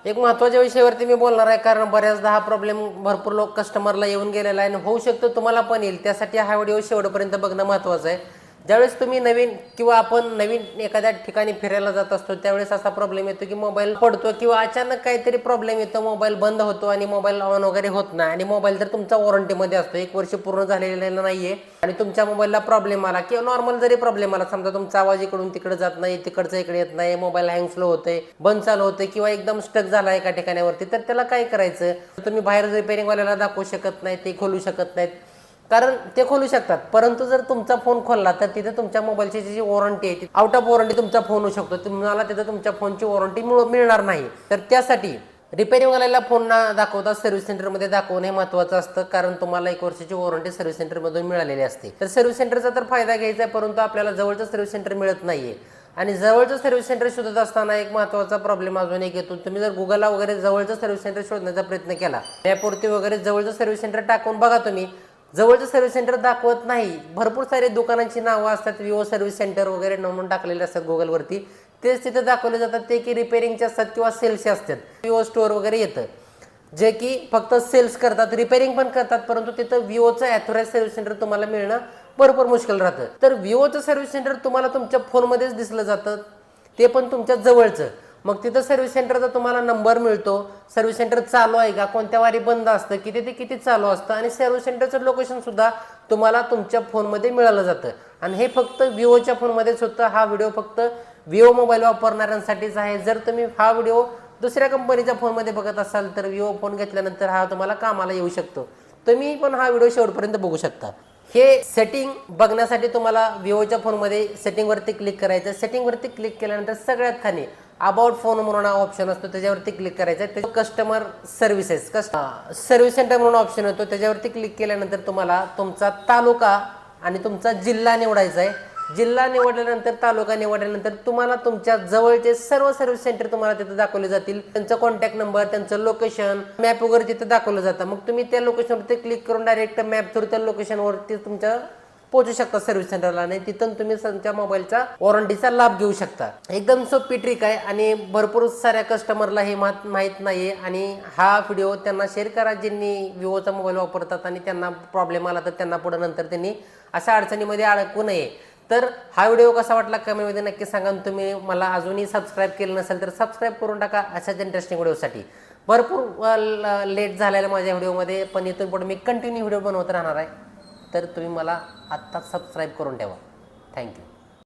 एक महत्त्वाच्या विषयावरती मी बोलणार आहे, कारण बऱ्याचदा हा प्रॉब्लेम भरपूर लोक कस्टमरला येऊन गेलेला आहे आणि होऊ शकतो तुम्हाला पण येईल. त्यासाठी हा व्हिडिओ शेवटपर्यंत बघणं महत्त्वाचं आहे. ज्यावेळेस तुम्ही नवीन किंवा आपण नवीन एखाद्या ठिकाणी फिरायला जात असतो त्यावेळेस असा प्रॉब्लेम येतो की मोबाईल पडतो किंवा अचानक काहीतरी प्रॉब्लेम येतो, मोबाईल बंद होतो आणि मोबाईल ऑन वगैरे होत नाही आणि मोबाईल तर तुमचा वॉरंटीमध्ये असतो, 1 वर्ष पूर्ण झालेलं नाही आहे आणि तुमच्या मोबाईलला प्रॉब्लेम आला किंवा नॉर्मल जरी प्रॉब्लेम आला, समजा तुमचा आवाज इकडून तिकडे जात नाही, तिकडचं इकडे येत नाही, मोबाईल हँग स्लो होतोय, बंद चालू होतोय किंवा एकदम स्टक झाला एका ठिकाणावरती, तर त्याला काय करायचं? तुम्ही बाहेर रिपेअरिंगवाल्याला दाखवू शकत नाही, ते खोलू शकत नाहीत, कारण ते खोलू शकतात. परंतु जर तुमचा फोन खोलला तर तिथे तुमच्या मोबाईलची जी वॉरंटी आहे ती आउट ऑफ वॉरंटी तुमचा फोन होऊ शकतो, तुम्हाला तिथे तुमच्या फोनची वॉरंटी मिळणार नाही. तर त्यासाठी रिपेअरिंगवाल्याला फोन ना दाखवता सर्व्हिस सेंटरमध्ये दाखवणे महत्त्वाचं असतं, कारण तुम्हाला 1 वर्षाची वॉरंटी सर्व्हिस सेंटरमधून मिळालेली असते. तर सर्व्हिस सेंटरचा तर फायदा घ्यायचा आहे, परंतु आपल्याला जवळचं सर्व्हिस सेंटर मिळत नाहीये आणि जवळचं सर्व्हिस सेंटर शोधत असताना एक महत्त्वाचा प्रॉब्लेम अजून एक येतो. तुम्ही जर गुगलला वगैरे जवळचं सर्व्हिस सेंटर शोधण्याचा प्रयत्न केला, मॅपवरती वगैरे जवळचं सर्व्हिस सेंटर टाकून बघा तुम्ही, जवळचं सर्व्हिस सेंटर दाखवत नाही. भरपूर सारे दुकानांची नावं असतात, विवो सर्व्हिस सेंटर वगैरे म्हणून टाकलेले असतात गुगलवरती, तेच तिथे दाखवले जातात ते की रिपेअरिंगचे असतात किंवा सेल्सचे असतात. विवो स्टोअर वगैरे येतं जे की फक्त सेल्स करतात, रिपेअरिंग पण करतात, परंतु तिथं विवोचं ॲथोराइज सर्व्हिस सेंटर तुम्हाला मिळणं भरपूर मुश्किल राहतं. तर विवोचं सर्व्हिस सेंटर तुम्हाला तुमच्या फोनमध्येच दिसलं जातं, ते पण तुमच्या जवळचं. मग तिथं सर्व्हिस सेंटरचा तुम्हाला नंबर मिळतो, सर्व्हिस सेंटर चालू आहे का, कोणत्या वारी बंद असतं, किती ते किती चालू असतं आणि सर्व्हिस सेंटरचं लोकेशनसुद्धा तुम्हाला तुमच्या फोनमध्ये मिळालं जातं. आणि हे फक्त विवोच्या फोनमध्येच होतं. हा व्हिडिओ फक्त विवो मोबाईल वापरणाऱ्यांसाठीच आहे. जर तुम्ही हा व्हिडिओ दुसऱ्या कंपनीच्या फोनमध्ये बघत असाल तर विवो फोन घेतल्यानंतर हा तुम्हाला कामाला येऊ शकतो. तुम्ही पण हा व्हिडिओ शेवटपर्यंत बघू शकता. हे सेटिंग बघण्यासाठी तुम्हाला विवोच्या फोनमध्ये सेटिंगवरती क्लिक करायचं. सेटिंगवरती क्लिक केल्यानंतर सगळ्यात खाली अबाउट फोन म्हणून ऑप्शन असतो, त्याच्यावरती क्लिक करायचं. ते कस्टमर सर्व्हिसेस सर्व्हिस सेंटर म्हणून ऑप्शन येतो, त्याच्यावरती क्लिक केल्यानंतर तुम्हाला तुमचा तालुका आणि तुमचा जिल्हा निवडायचा आहे. जिल्हा निवडल्यानंतर तालुका निवडल्यानंतर तुम्हाला तुमच्या जवळचे सर्व सर्व्हिस सेंटर तुम्हाला तिथे दाखवले जातील. त्यांचा कॉन्टॅक्ट नंबर, त्यांचं लोकेशन, मॅप वगैरे तिथे दाखवलं जातं. मग तुम्ही त्या लोकेशनवरती क्लिक करून डायरेक्ट मॅप थ्रू त्या लोकेशनवरती तुमच्या पोहोचू शकता सर्व्हिस सेंटरला आणि तिथून तुम्ही तुमच्या मोबाईलचा वॉरंटीचा लाभ घेऊ शकता. एकदम सोपी ट्रिक आहे आणि भरपूर साऱ्या कस्टमरला हे माहीत नाही आहे. आणि हा व्हिडिओ त्यांना शेअर करा ज्यांनी विवोचा मोबाईल वापरतात आणि त्यांना प्रॉब्लेम आला तर त्यांना पुढे नंतर त्यांनी अशा अडचणीमध्ये अडकू नये. तर हा व्हिडिओ कसा वाटला कमेंटमध्ये नक्की सांगा. तुम्ही मला अजूनही सबस्क्राईब केलं नसेल तर सबस्क्राईब करून टाका अशाच इंटरेस्टिंग व्हिडिओसाठी. भरपूर लेट झालेला माझ्या व्हिडिओमध्ये, पण इथून पुढे मी कंटिन्यू व्हिडिओ बनवत राहणार आहे. तर तुम्ही मला आत्ताच सबस्क्राईब करून ठेवा. थँक्यू.